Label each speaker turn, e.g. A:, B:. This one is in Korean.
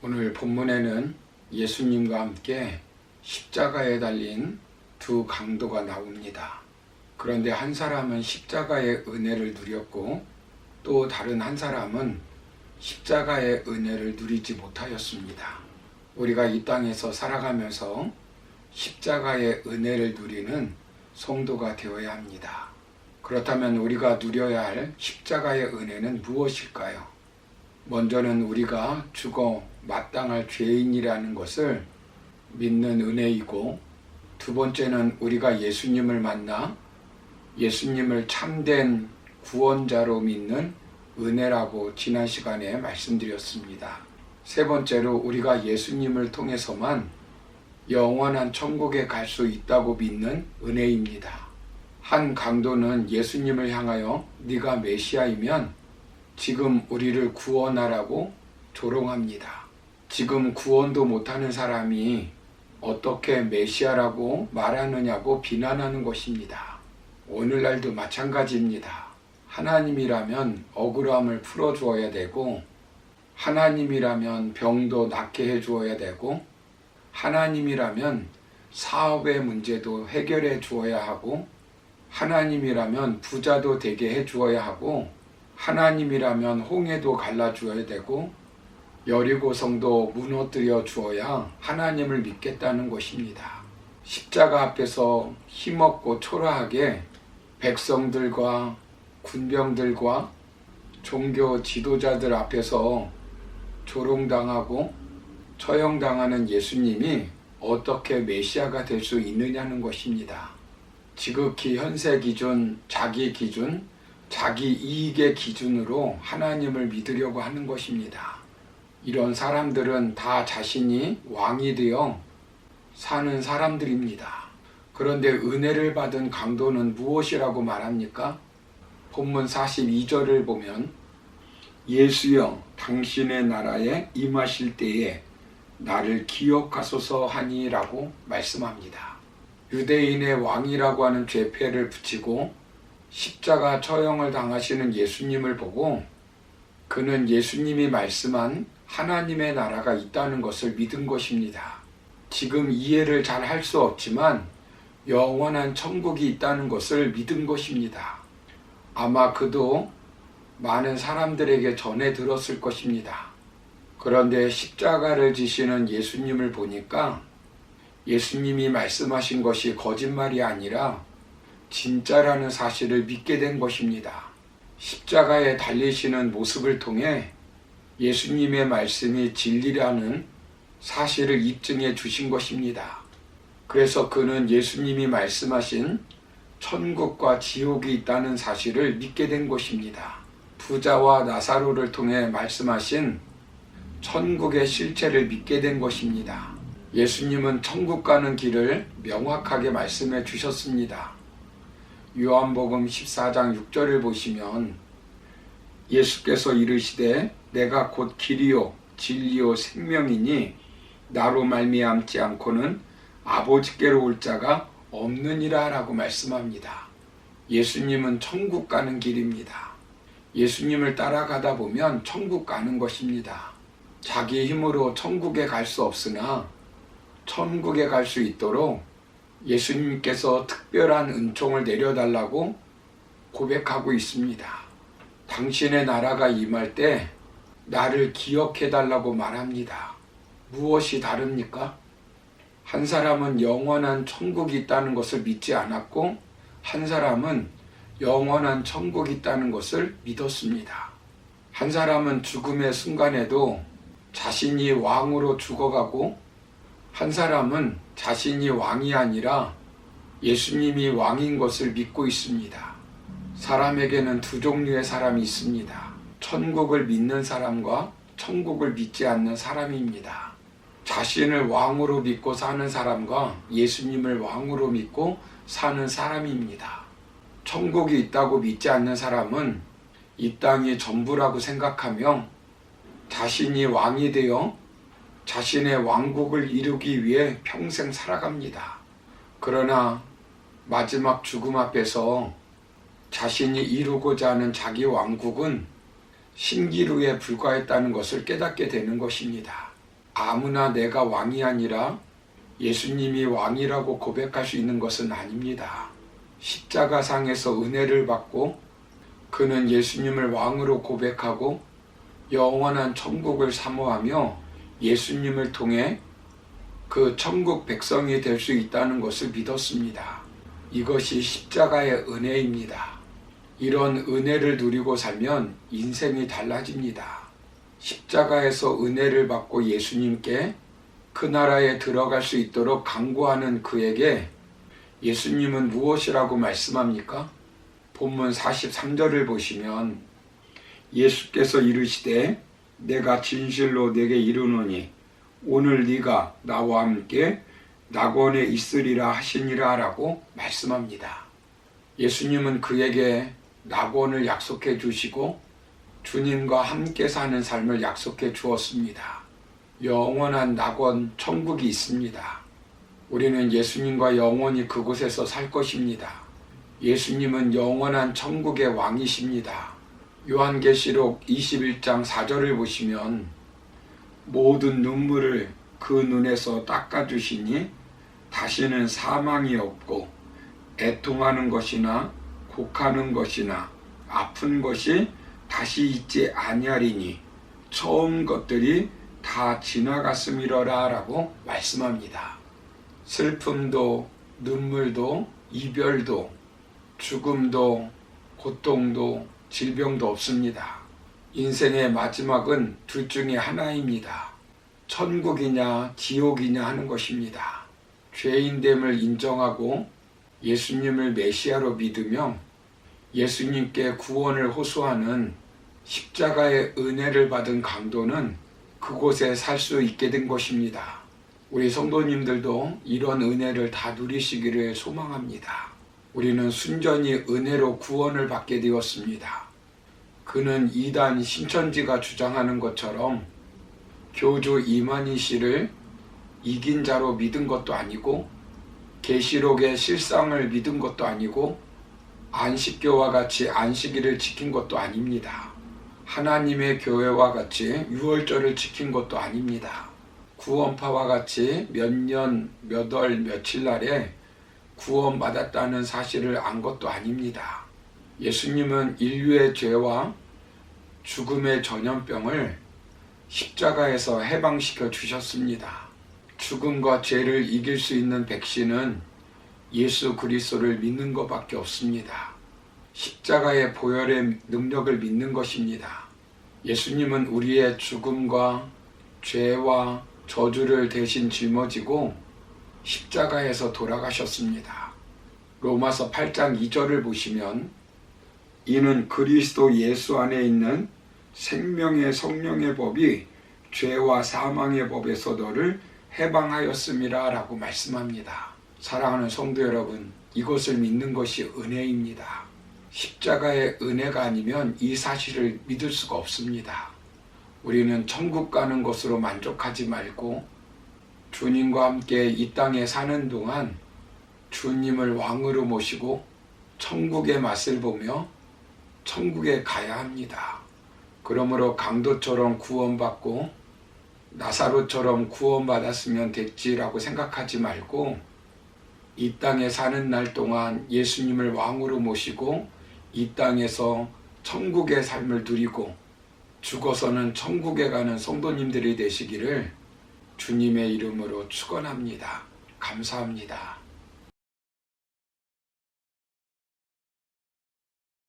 A: 오늘 본문에는 예수님과 함께 십자가에 달린 두 강도가 나옵니다. 그런데 한 사람은 십자가의 은혜를 누렸고 또 다른 한 사람은 십자가의 은혜를 누리지 못하였습니다. 우리가 이 땅에서 살아가면서 십자가의 은혜를 누리는 성도가 되어야 합니다. 그렇다면 우리가 누려야 할 십자가의 은혜는 무엇일까요? 먼저는 우리가 죽어 마땅할 죄인이라는 것을 믿는 은혜이고, 두 번째는 우리가 예수님을 만나 예수님을 참된 구원자로 믿는 은혜라고 지난 시간에 말씀드렸습니다. 세 번째로 우리가 예수님을 통해서만 영원한 천국에 갈 수 있다고 믿는 은혜입니다. 한 강도는 예수님을 향하여 네가 메시아이면 지금 우리를 구원하라고 조롱합니다. 지금 구원도 못하는 사람이 어떻게 메시아라고 말하느냐고 비난하는 것입니다. 오늘날도 마찬가지입니다. 하나님이라면 억울함을 풀어주어야 되고, 하나님이라면 병도 낫게 해주어야 되고, 하나님이라면 사업의 문제도 해결해 주어야 하고, 하나님이라면 부자도 되게 해주어야 하고, 하나님이라면 홍해도 갈라주어야 되고, 여리고성도 무너뜨려 주어야 하나님을 믿겠다는 것입니다. 십자가 앞에서 힘없고 초라하게 백성들과 군병들과 종교 지도자들 앞에서 조롱당하고 처형당하는 예수님이 어떻게 메시아가 될 수 있느냐는 것입니다. 지극히 현세 기준, 자기 기준, 자기 이익의 기준으로 하나님을 믿으려고 하는 것입니다. 이런 사람들은 다 자신이 왕이 되어 사는 사람들입니다. 그런데 은혜를 받은 강도는 무엇이라고 말합니까? 본문 42절을 보면 예수여 당신의 나라에 임하실 때에 나를 기억하소서 하니라고 말씀합니다. 유대인의 왕이라고 하는 죄패를 붙이고 십자가 처형을 당하시는 예수님을 보고 그는 예수님이 말씀한 하나님의 나라가 있다는 것을 믿은 것입니다. 지금 이해를 잘 할 수 없지만 영원한 천국이 있다는 것을 믿은 것입니다. 아마 그도 많은 사람들에게 전해 들었을 것입니다. 그런데 십자가를 지시는 예수님을 보니까 예수님이 말씀하신 것이 거짓말이 아니라 진짜라는 사실을 믿게 된 것입니다. 십자가에 달리시는 모습을 통해 예수님의 말씀이 진리라는 사실을 입증해 주신 것입니다. 그래서 그는 예수님이 말씀하신 천국과 지옥이 있다는 사실을 믿게 된 것입니다. 부자와 나사로를 통해 말씀하신 천국의 실체를 믿게 된 것입니다. 예수님은 천국 가는 길을 명확하게 말씀해 주셨습니다. 요한복음 14장 6절을 보시면 예수께서 이르시되 내가 곧 길이요 진리요 생명이니 나로 말미암지 않고는 아버지께로 올 자가 없느니라 라고 말씀합니다. 예수님은 천국 가는 길입니다. 예수님을 따라가다 보면 천국 가는 것입니다. 자기 힘으로 천국에 갈 수 없으나 천국에 갈 수 있도록 예수님께서 특별한 은총을 내려달라고 고백하고 있습니다. 당신의 나라가 임할 때 나를 기억해달라고 말합니다. 무엇이 다릅니까? 한 사람은 영원한 천국이 있다는 것을 믿지 않았고, 한 사람은 영원한 천국이 있다는 것을 믿었습니다. 한 사람은 죽음의 순간에도 자신이 왕으로 죽어가고, 한 사람은 자신이 왕이 아니라 예수님이 왕인 것을 믿고 있습니다. 사람에게는 두 종류의 사람이 있습니다. 천국을 믿는 사람과 천국을 믿지 않는 사람입니다. 자신을 왕으로 믿고 사는 사람과 예수님을 왕으로 믿고 사는 사람입니다. 천국이 있다고 믿지 않는 사람은 이 땅이 전부라고 생각하며 자신이 왕이 되어 자신의 왕국을 이루기 위해 평생 살아갑니다. 그러나 마지막 죽음 앞에서 자신이 이루고자 하는 자기 왕국은 신기루에 불과했다는 것을 깨닫게 되는 것입니다. 아무나 내가 왕이 아니라 예수님이 왕이라고 고백할 수 있는 것은 아닙니다. 십자가상에서 은혜를 받고 그는 예수님을 왕으로 고백하고 영원한 천국을 사모하며 예수님을 통해 그 천국 백성이 될 수 있다는 것을 믿었습니다. 이것이 십자가의 은혜입니다. 이런 은혜를 누리고 살면 인생이 달라집니다. 십자가에서 은혜를 받고 예수님께 그 나라에 들어갈 수 있도록 간구하는 그에게 예수님은 무엇이라고 말씀합니까? 본문 43절을 보시면 예수께서 이르시되 내가 진실로 내게 이르노니 오늘 네가 나와 함께 낙원에 있으리라 하시니라 라고 말씀합니다. 예수님은 그에게 낙원을 약속해 주시고 주님과 함께 사는 삶을 약속해 주었습니다. 영원한 낙원 천국이 있습니다. 우리는 예수님과 영원히 그곳에서 살 것입니다. 예수님은 영원한 천국의 왕이십니다. 요한계시록 21장 4절을 보시면 모든 눈물을 그 눈에서 닦아주시니 다시는 사망이 없고 애통하는 것이나 곡하는 것이나 아픈 것이 다시 있지 아니하리니 처음 것들이 다 지나갔음이러라 라고 말씀합니다. 슬픔도 눈물도 이별도 죽음도 고통도 질병도 없습니다. 인생의 마지막은 둘 중에 하나입니다. 천국이냐 지옥이냐 하는 것입니다. 죄인됨을 인정하고 예수님을 메시아로 믿으며 예수님께 구원을 호소하는 십자가의 은혜를 받은 강도는 그곳에 살 수 있게 된 것입니다. 우리 성도님들도 이런 은혜를 다 누리시기를 소망합니다. 우리는 순전히 은혜로 구원을 받게 되었습니다. 그는 이단 신천지가 주장하는 것처럼 교주 이만희 씨를 이긴 자로 믿은 것도 아니고 계시록의 실상을 믿은 것도 아니고 안식교와 같이 안식일을 지킨 것도 아닙니다. 하나님의 교회와 같이 유월절을 지킨 것도 아닙니다. 구원파와 같이 몇 년, 몇 월, 며칠 날에 구원받았다는 사실을 안 것도 아닙니다. 예수님은 인류의 죄와 죽음의 전염병을 십자가에서 해방시켜 주셨습니다. 죽음과 죄를 이길 수 있는 백신은 예수 그리스도를 믿는 것밖에 없습니다. 십자가의 보혈의 능력을 믿는 것입니다. 예수님은 우리의 죽음과 죄와 저주를 대신 짊어지고 십자가에서 돌아가셨습니다. 로마서 8장 2절을 보시면 이는 그리스도 예수 안에 있는 생명의 성령의 법이 죄와 사망의 법에서 너를 해방하였음이라 라고 말씀합니다. 사랑하는 성도 여러분, 이것을 믿는 것이 은혜입니다. 십자가의 은혜가 아니면 이 사실을 믿을 수가 없습니다. 우리는 천국 가는 것으로 만족하지 말고 주님과 함께 이 땅에 사는 동안 주님을 왕으로 모시고 천국의 맛을 보며 천국에 가야 합니다. 그러므로 강도처럼 구원받고 나사로처럼 구원받았으면 됐지라고 생각하지 말고 이 땅에 사는 날 동안 예수님을 왕으로 모시고 이 땅에서 천국의 삶을 누리고 죽어서는 천국에 가는 성도님들이 되시기를 주님의 이름으로 축원합니다. 감사합니다.